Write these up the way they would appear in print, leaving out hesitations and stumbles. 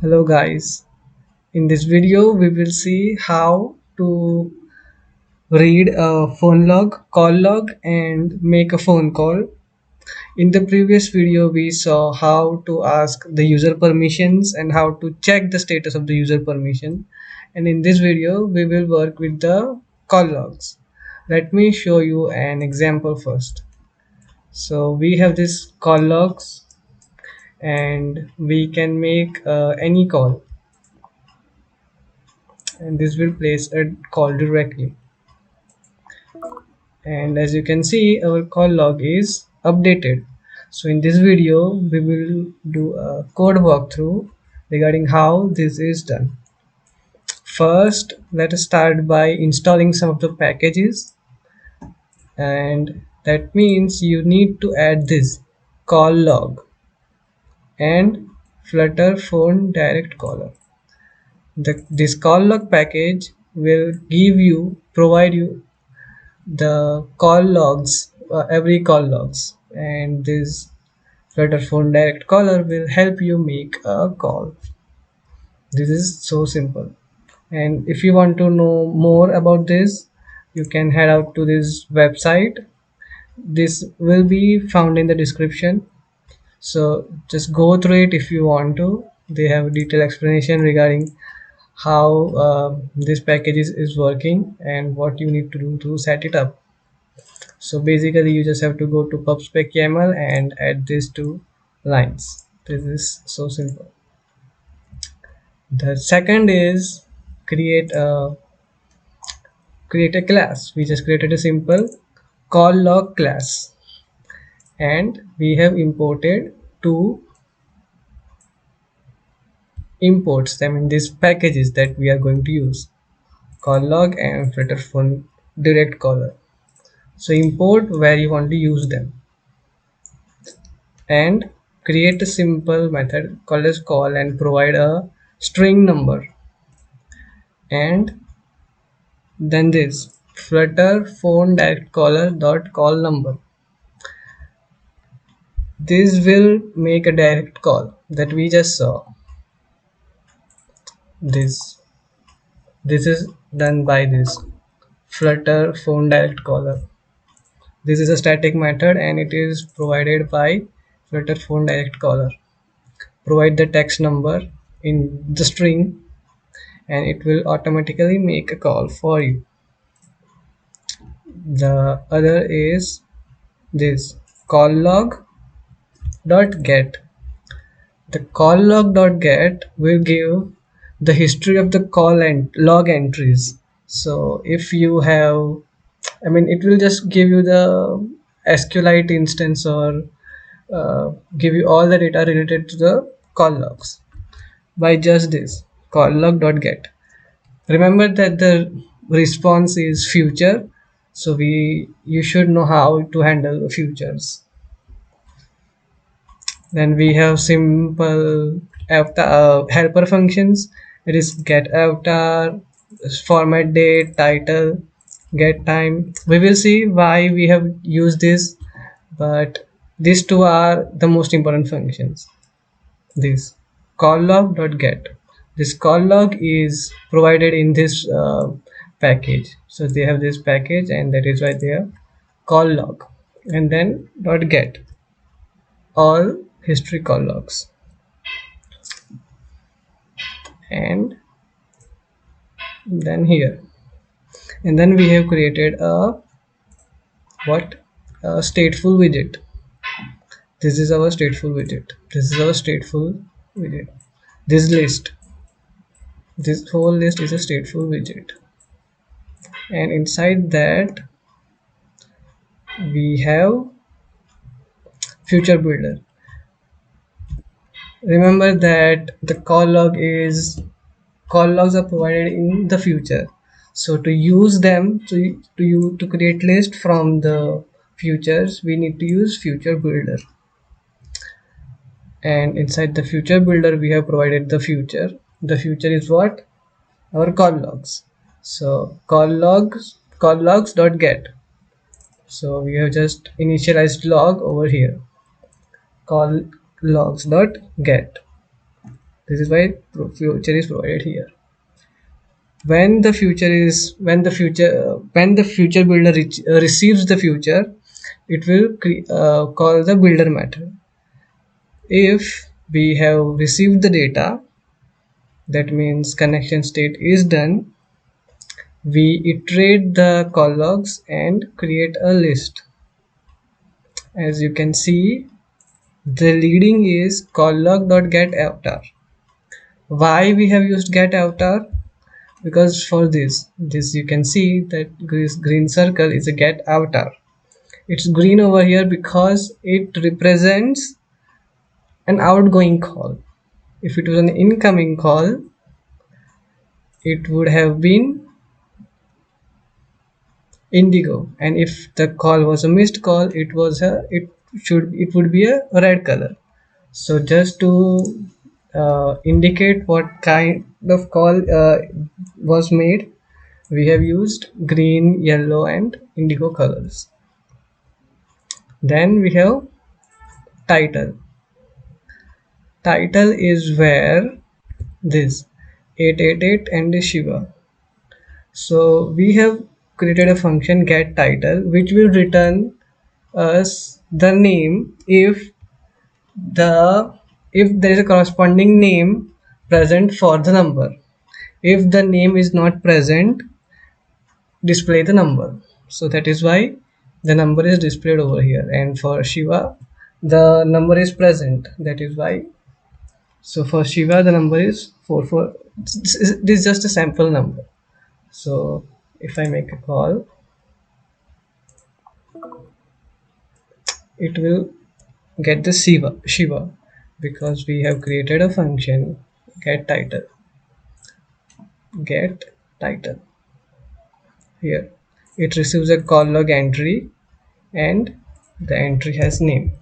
Hello guys, in this video we will see how to read a phone log, call log and make a phone call. In the previous video we saw how to ask the user permissions and how to check the status of the user permission, and in this video we will work with the call logs. Let me show you an example first. So we have this call logs and we can make any call, and this will place a call directly. And as you can see, our call log is updated. So in this video we will do a code walkthrough regarding how this is done. First, let us start by installing some of the packages, and that means you need to add this call log and Flutter phone direct caller. This call log package will provide you the call logs, every call logs, and this Flutter phone direct caller will help you make a call. This is so simple, and if you want to know more about this, you can head out to this website. This will be found in the description, so just go through it if you want to. They have a detailed explanation regarding how this package is working and what you need to do to set it up. So basically you just have to go to pubspec YAML and add these two lines. This is so simple. The second is create a class. We just created a simple call log class, and we have imported two imports them in these packages that we are going to use, call log and Flutter phone direct caller. So import where you want to use them and create a simple method called as call and provide a string number, and then this Flutter phone direct caller dot call number. This will make a direct call that we just saw. This is done by this Flutter phone direct caller. This is a static method and it is provided by Flutter phone direct caller. Provide the text number in the string and it will automatically make a call for you. The other is this call log dot get. The call log dot get will give the history of the call and log entries. So if you have, it will just give you the SQLite instance or give you all the data related to the call logs by just this call log dot get. Remember that the response is future, so you should know how to handle the futures. Then we have simple avatar, helper functions. It is get avatar, format date, title, get time. We will see why we have used this, but these two are the most important functions. This call log dot get. This call log is provided in this package. So they have this package, and that is why they have call log, and then dot get all history call logs, and then here, and then we have created a stateful widget. This is our stateful widget. This list, this whole list is a stateful widget, and inside that we have future builder. Remember that the call logs are provided in the future, so to use them to create list from the futures, we need to use future builder. And inside the future builder we have provided the future is what? Our call logs. So call logs dot get. So we have just initialized log over here, call logs dot get. This is why future is provided here. When the future builder receives the future, it will call the builder method. If we have received the data, that means connection state is done, we iterate the call logs and create a list. As you can see, the leading is call log.getAvatar. Why we have used getAvatar? Because for this you can see that this green circle is a getAvatar. It's green over here because it represents an outgoing call. If it was an incoming call, it would have been indigo, and if the call was a missed call, it would be a red color. So just to indicate what kind of call was made, we have used green, yellow and indigo colors. Then we have title. Title is where this 888 and Shiva. So we have created a function get title which will return us the name the if there is a corresponding name present for the number. If the name is not present, display the number. So that is why the number is displayed over here, and for Shiva the number is present. That is why, so for Shiva the number is 44. This is just a sample number. So if I make a call, it will get the Shiva because we have created a function get title here. It receives a call log entry and the entry has name.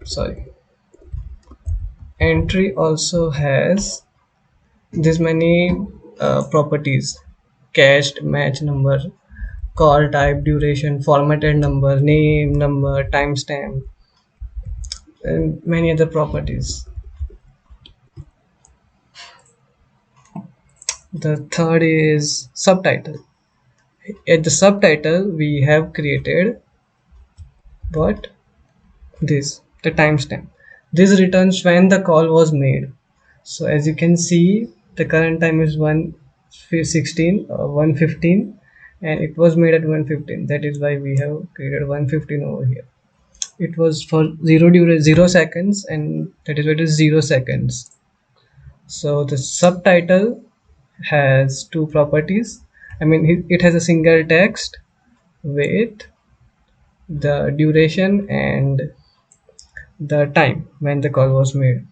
Sorry, entry also has this many properties: cached, match number, call type, duration, formatted number, name, number, timestamp, and many other properties. The third is subtitle. At the subtitle we have created what this the timestamp. This returns when the call was made. So as you can see, the current time is 1:16 or 1:15, and it was made at 1:15. That is why we have created 1:15 over here. It was for 0 seconds, and that is why it is 0 seconds. So the subtitle has two properties. I mean, it has a single text with the duration and the time when the call was made.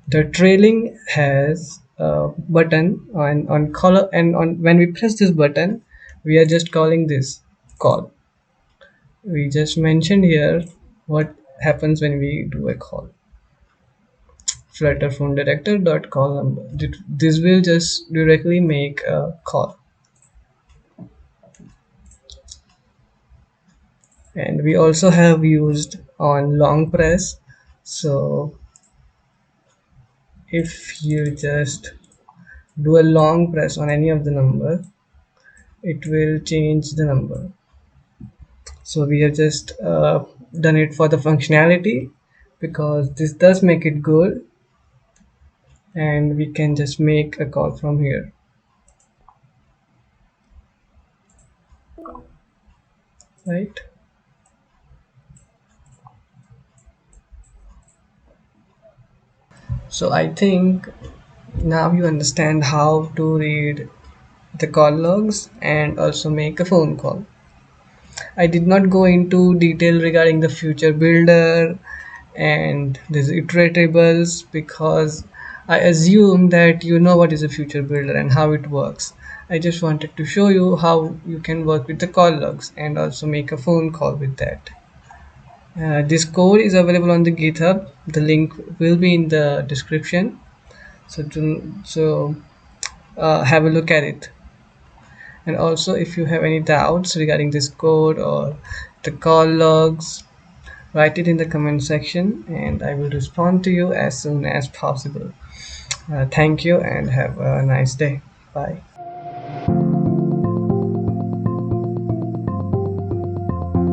The trailing has a button on color, and on when we press this button, we are just calling this call. We just mentioned here what happens when we do a call. Flutter phone director dot call number. This will just directly make a call. And we also have used on long press. So if you just do a long press on any of the number, it will change the number. So we have just done it for the functionality because this does make it good, and we can just make a call from here, right? So I think now you understand how to read the call logs and also make a phone call. I did not go into detail regarding the future builder and these iteratables because I assume that you know what is a future builder and how it works. I just wanted to show you how you can work with the call logs and also make a phone call with that. This code is available on the GitHub. The link will be in the description. So have a look at it. And also, if you have any doubts regarding this code or the call logs, write it in the comment section and I will respond to you as soon as possible. Thank you and have a nice day. Bye.